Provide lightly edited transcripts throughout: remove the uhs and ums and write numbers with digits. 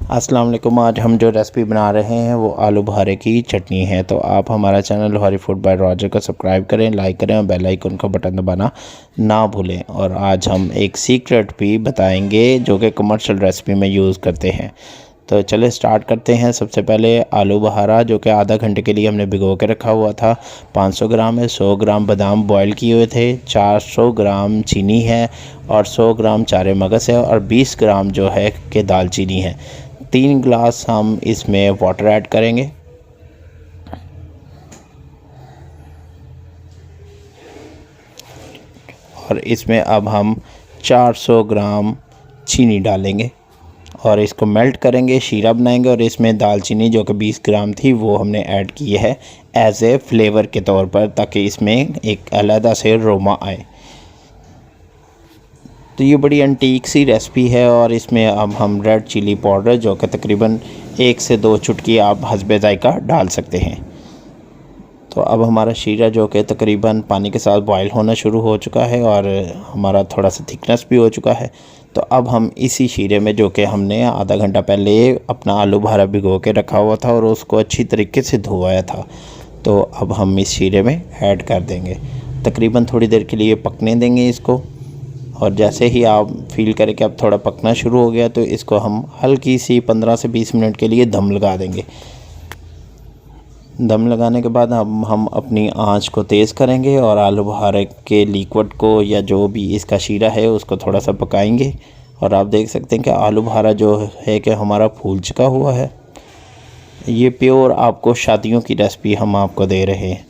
अस्सलाम वालेकुम। आज हम जो रेसिपी बना रहे हैं वो आलू बुखारे की चटनी है। तो आप हमारा channel Lahori food by Roger को सब्सक्राइब करें, लाइक करें और बेल आइकन का बटन दबाना ना भूलें। और आज हम एक सीक्रेट भी बताएंगे जो कि कमर्शियल रेसिपी में यूज़ करते हैं। तो चले स्टार्ट करते हैं। सबसे पहले आलू बुखारा जो कि आधा घंटे के लिए हमने भिगो के रखा हुआ था, 500 ग्राम है। 100 ग्राम बादाम बॉयल किए हुए थे, 400 ग्राम चीनी है और 100 ग्राम चारे मगज़ है और 20 ग्राम जो है कि दालचीनी है। 3 गिलास हम इसमें वाटर ऐड करेंगे और इसमें अब हम 400 ग्राम चीनी डालेंगे और इसको मेल्ट करेंगे, शीरा बनाएंगे। और इसमें दालचीनी जो कि 20 ग्राम थी वो हमने ऐड की है एज ए फ्लेवर के तौर पर, ताकि इसमें एक अलग से अरोमा आए। तो ये बड़ी एंटीक सी रेसिपी है। और इसमें अब हम रेड चिली पाउडर जो कि तकरीबन 1 से 2 चुटकी आप हस्बे जायका डाल सकते हैं। तो अब हमारा शीरा जो कि तकरीबन पानी के साथ बॉयल होना शुरू हो चुका है और हमारा थोड़ा सा थिकनेस भी हो चुका है। तो अब हम इसी शीरे में जो कि हमने आधा घंटा पहले अपना आलू बुखारा भिगो के रखा हुआ था और उसको अच्छी तरीके से धोया था, तो अब हम इस शीरे में ऐड कर देंगे। तकरीबन थोड़ी देर के लिए पकने देंगे इसको। और जैसे ही आप फील करें कि अब थोड़ा पकना शुरू हो गया तो इसको हम हल्की सी 15 से 20 मिनट के लिए दम लगा देंगे। दम लगाने के बाद हम अपनी आंच को तेज़ करेंगे और आलू बुखारे के लिक्विड को या जो भी इसका शीरा है उसको थोड़ा सा पकाएंगे। और आप देख सकते हैं कि आलू बुखारा जो है कि हमारा फूल चुका हुआ है। ये प्योर आपको शादियों की रेसिपी हम आपको दे रहे हैं,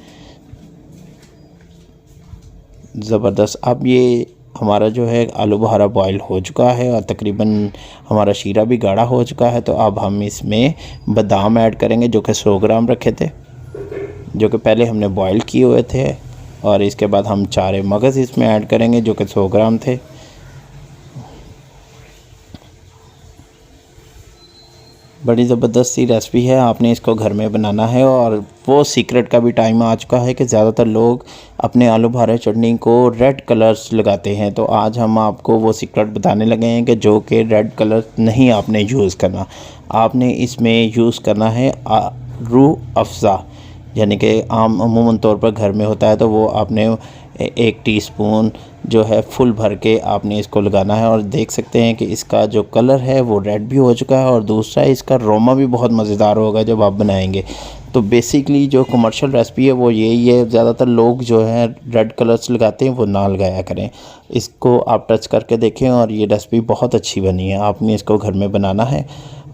ज़बरदस्त। अब ये हमारा जो है आलू बुखारा बॉयल हो चुका है और तकरीबन हमारा शीरा भी गाढ़ा हो चुका है। तो अब हम इसमें बादाम ऐड करेंगे जो कि 100 ग्राम रखे थे, जो कि पहले हमने बॉयल किए हुए थे। और इसके बाद हम चारे मगज़ इसमें ऐड करेंगे जो कि 100 ग्राम थे। बड़ी ज़बरदस्त सी रेसिपी है, आपने इसको घर में बनाना है। और वो सीक्रेट का भी टाइम आ चुका है कि ज़्यादातर लोग अपने आलू बुखारे चटनी को रेड कलर्स लगाते हैं। तो आज हम आपको वो सीक्रेट बताने लगे हैं कि जो कि रेड कलर नहीं आपने यूज़ करना, आपने इसमें यूज़ करना है रूह अफ़ज़ा, यानी कि अमूमन तौर पर घर में होता है। तो वो आपने 1 टीस्पून जो है फुल भर के आपने इसको लगाना है। और देख सकते हैं कि इसका जो कलर है वो रेड भी हो चुका है और दूसरा इसका अरोमा भी बहुत मज़ेदार होगा जब आप बनाएंगे। तो बेसिकली जो कमर्शियल रेसिपी है वो यही है। ज़्यादातर लोग जो है रेड कलर्स लगाते हैं, वो ना लगाया करें। इसको आप टच करके देखें और ये रेसिपी बहुत अच्छी बनी है। आपने इसको घर में बनाना है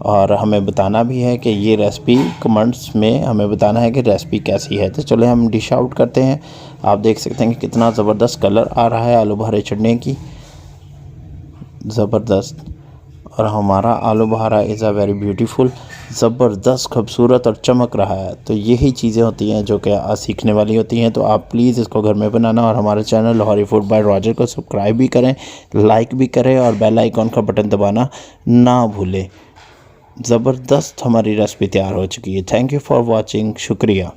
और हमें बताना भी है कि ये रेसिपी कमेंट्स में हमें बताना है कि रेसिपी कैसी है। तो चले हम डिश आउट करते हैं। आप देख सकते हैं कि कितना ज़बरदस्त कलर आ रहा है आलू बुखारे चटनी की, ज़बरदस्त। और हमारा आलू बुखारा इज़ अ वेरी ब्यूटीफुल, ज़बरदस्त खूबसूरत और चमक रहा है। तो यही चीज़ें होती हैं जो कि सीखने वाली होती हैं। तो आप प्लीज़ इसको घर में बनाना और हमारे channel Lahori food by Roger को सब्सक्राइब भी करें, लाइक भी करें और बेल आइकॉन का बटन दबाना ना भूलें। ज़बरदस्त हमारी रेसिपी तैयार हो चुकी है। थैंक यू फॉर वॉचिंग, शुक्रिया।